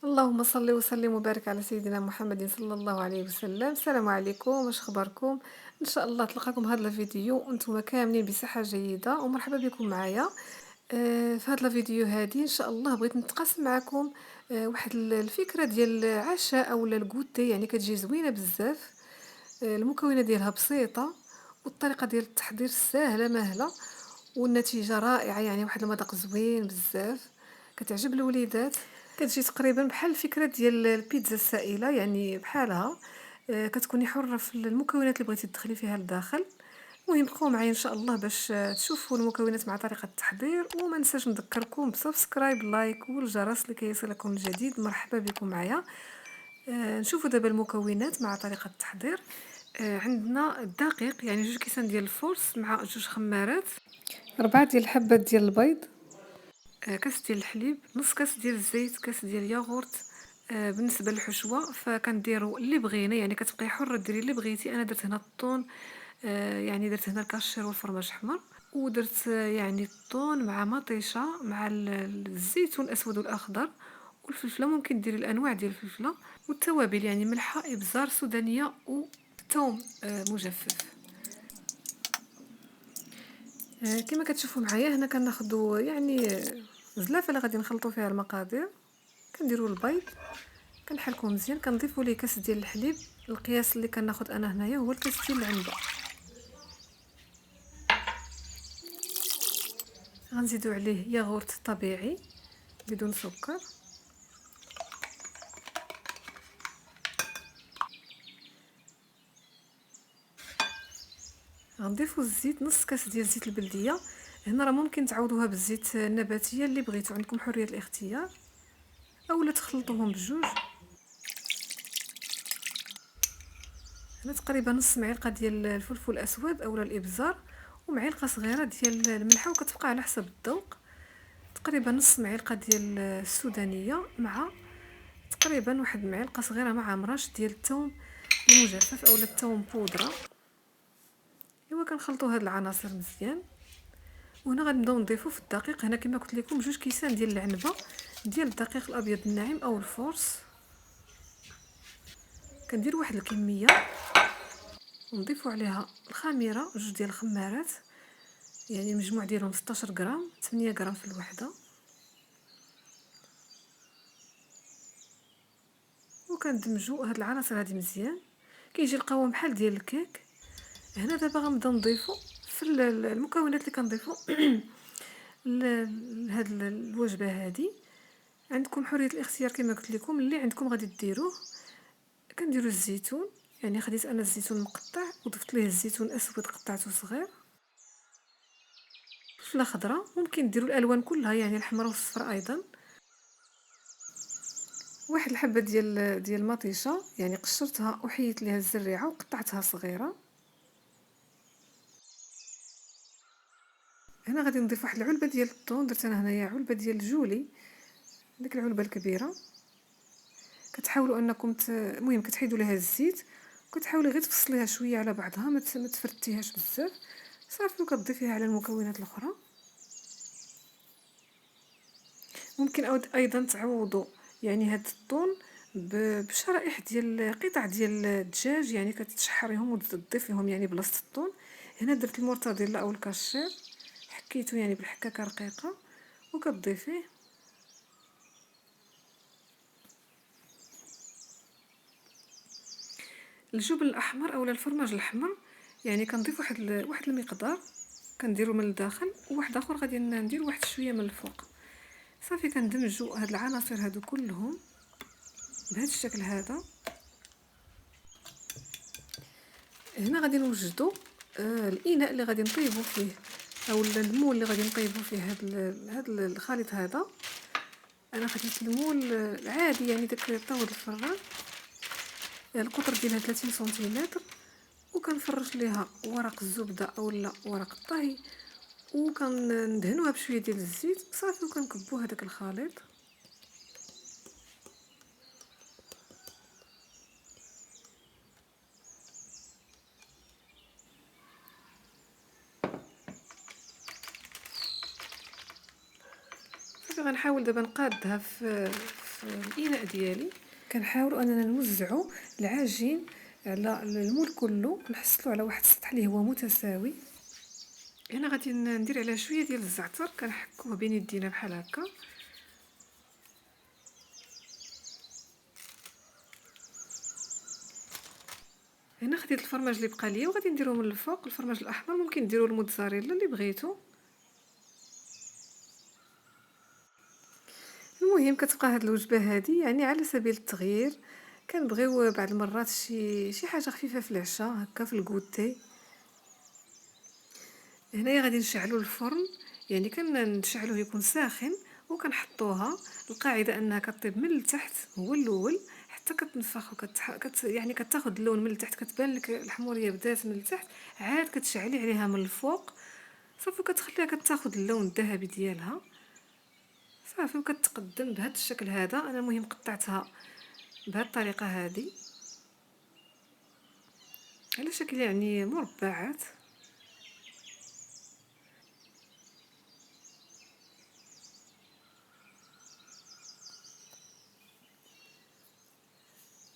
اللهم صل وسلم وبارك على سيدنا محمد صلى الله عليه وسلم. السلام عليكم، واش اخباركم؟ ان شاء الله تلقاكم هذا الفيديو وانتم كاملين بصحه جيده ومرحبا بكم معايا. في هذا الفيديو هذه ان شاء الله بغيت نتقاسم معكم واحد الفكره ديال العشاء او الكوتي، يعني كتجي زوينه بزاف. المكونات ديالها بسيطه والطريقه ديال التحضير سهله مهله والنتيجه رائعه، يعني واحد المذاق زوين بزاف كتعجب الوليدات. كتجي تقريبا بحال الفكره ديال البيتزا السائله، يعني بحالها. كتكوني حره في المكونات اللي بغيتي تدخلي فيها لداخل. المهم بقاو معايا ان شاء الله باش تشوفوا المكونات مع طريقه التحضير، وما ننساش نذكركم بسبسكرايب لايك والجرس لكي يصلكم الجديد. مرحبا بكم معايا. نشوفوا دابا المكونات مع طريقه التحضير. عندنا الدقيق، يعني 2 كيسان ديال الفورس مع 2 خمارات، 4 ديال الحبات ديال البيض، كاس ديال الحليب، نص كاس ديال الزيت، كاس ديال الياغورت. بالنسبه للحشوه فكنديروا اللي بغينا، يعني كتبقاي حره ديري اللي بغيتي. انا درت هنا الطون، يعني درت هنا الكاشير والفرماج احمر، ودرت يعني الطون مع مطيشه مع الزيتون الاسود والاخضر والفلفله. ممكن ديري الانواع ديال الفلفله والتوابل، يعني ملحه، ابزار، سودانيه وثوم مجفف. كما كتشوفوا معايا هنا كناخذوا يعني زلافه اللي غادي نخلطوا فيها المقادير. كنديروا البيض، كنحركوه مزيان، كنضيفوا ليه كاس ديال الحليب. القياس اللي كناخذ انا هنايا هو الكاس ديال العنبه. غنزيدوا عليه ياغورت طبيعي بدون سكر. غنضيفوا الزيت، نص كاس ديال زيت البلديه. هنا راه ممكن تعوضوها بالزيت النباتيه اللي بغيتو، عندكم حريه الاختيار، اولا تخلطوهم بجوج. هنا تقريبا نص معلقه ديال الفلفل الاسود اولا الابزار، ومعلقه صغيره ديال الملحه، وكتبقى على حسب الذوق. تقريبا نص معلقه ديال السودانيه، مع تقريبا واحد معلقه صغيره مع مرش ديال الثوم المجفف اولا الثوم بودره. ايوا كنخلطوا هاد العناصر مزيان. وهنا غنبداو نضيفو في الدقيق. هنا كما قلت لكم 2 كيسان ديال العنبه ديال الدقيق الابيض الناعم او الفورس. كندير واحد الكميه ونضيفوا عليها الخميره، 2 ديال الخمارات، يعني المجموع ديالهم 16 غرام، 8 غرام في الوحده. وكندمجوا هاد العناصر هذه مزيان، كيجي القوام بحال ديال الكيك. هنا دابا غنبدا نضيفو في المكونات اللي كنضيفو لهاد الوجبه هذه. عندكم حريه الاختيار كما قلت لكم، اللي عندكم غادي ديروه. كنديروا الزيتون، يعني خديت انا الزيتون مقطع وضفت ليه الزيتون الاسود قطعته صغير. فلفله خضراء، ممكن ديروا الالوان كلها، يعني الحمراء والصفراء ايضا. واحد الحبه ديال المطيشه، يعني قشرتها وحيت ليها الزريعه وقطعتها صغيره. هنا غادي نضيف واحد العلبه ديال الطون، درت انا هنايا علبه ديال الجولي، ديك العلبه الكبيره. كتحاولوا انكم المهم كتحيدوا لها الزيت، وكتحاولي غير تفصليها شويه على بعضها، ما تفرتيهاش بزاف صافي. وكتضيفيها على المكونات الاخرى. ممكن ايضا تعوضوا يعني هاد الطون بشرائح ديال قطع ديال الدجاج، يعني كتشحريهم وتضيفيهم يعني بلاصه الطون. هنا درت المورتاديلا او الكاشير، حكيته يعني بالحكاكه رقيقه وكتضيفيه. الجبن الاحمر اولا الفرماج الاحمر، يعني كنضيف واحد المقدار، كنديرو من الداخل، وواحد اخر غادي ندير واحد شويه من الفوق. صافي كندمجوا هاد العناصر هادو كلهم بهذا الشكل هذا. هنا غادي نوجدوا الاناء اللي غادي نطيبوا فيه، او المول اللي غادي نطيبوا فيه هاد الخليط هذا. انا خديت المول العادي، يعني داك طاوله الفران، القطر ديالها 30 سنتيمتر. وكنفرش ليها ورق الزبده اولا ورق الطهي، وكندهنوها بشويه ديال الزيت صافي. وكنكبوا هذاك الخليط. صافي غنحاول دابا نقادها في الاناء ديالي. كنحاولوا اننا نوزعوا العجين على المول كله، نحصلوا على واحد السطح اللي هو متساوي. هنا غادي ندير عليها شويه ديال الزعتر، كنحكوه بين يدينا بحال هكا. هنا خديت الفرماج اللي بقى ليا وغادي نديروه من الفوق. الفرماج الاحمر ممكن ديروا الموتزاريلا اللي بغيتو. المهم كتبقى هاد الوجبه هادي يعني على سبيل التغيير، كنبغيو بعض المرات شي حاجه خفيفه في العشاء هكا في الكوتي. هنايا غادي نشعلوا الفرن، يعني كنشعلوه يكون ساخن وكنحطوها. القاعده انها كطيب من التحت هو الاول حتى كتنفخ يعني كتاخذ اللون من التحت، كتبان لك الحموريه بدات من التحت، عاد كتشعلي عليها من الفوق صافي، كتخليها كتاخذ اللون الذهبي ديالها صافي، وكتقدم بهذا الشكل هذا. انا المهم قطعتها بهذه الطريقه هذه على شكل يعني مربعات.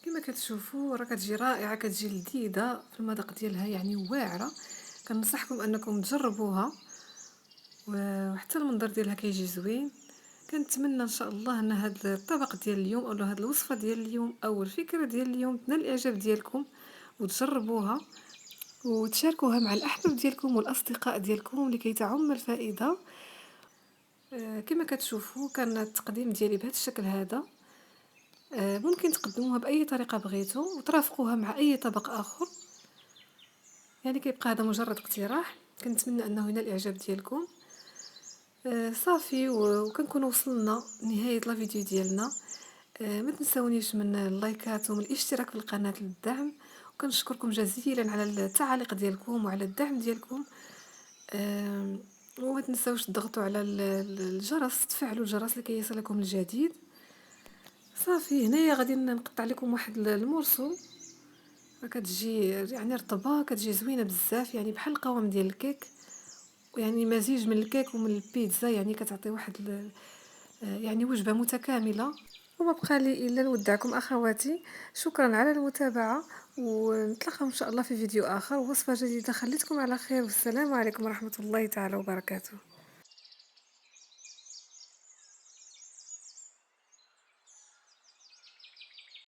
كما كتشوفوا راه كتجي رائعه، كتجي لذيذه في المذاق ديالها يعني واعره. كنصحكم انكم تجربوها، وحتى المنظر ديالها كيجي زوين. كنتمنى ان شاء الله ان هذا الطبق ديال اليوم او هذه الوصفه ديال اليوم او الفكره ديال اليوم تنال الاعجاب ديالكم وتجربوها وتشاركوها مع الاحباب ديالكم والاصدقاء ديالكم لكي تعم الفائده. كما كتشوفوا كان التقديم ديالي بهذا الشكل هذا. ممكن تقدموها باي طريقه بغيتو وترافقوها مع اي طبق اخر، يعني كيبقى هذا مجرد اقتراح. كنتمنى انه ينال الاعجاب ديالكم. صافي وكنكونوا وصلنا لنهايه الفيديو ديالنا. ما تنساونيش من اللايكات ومن الاشتراك في القناه للدعم، وكنشكركم جزيلا على التعاليق ديالكم وعلى الدعم ديالكم. وما تنساوش تضغطوا على الجرس، تفعلوا الجرس لكي يصلكم الجديد. صافي هنايا غادي نقطع لكم واحد المورسو، كتجي يعني رطبه، كتجي زوينه بزاف، يعني بحال القوام ديال الكيك، يعني مزيج من الكيك ومن البيتزا، يعني كتعطي واحد يعني وجبه متكامله. وما بقى لي الا نودعكم اخواتي، شكرا على المتابعه، ونتلاقاو ان شاء الله في فيديو اخر ووصفه جديده. خليتكم على خير، والسلام عليكم ورحمه الله تعالى وبركاته.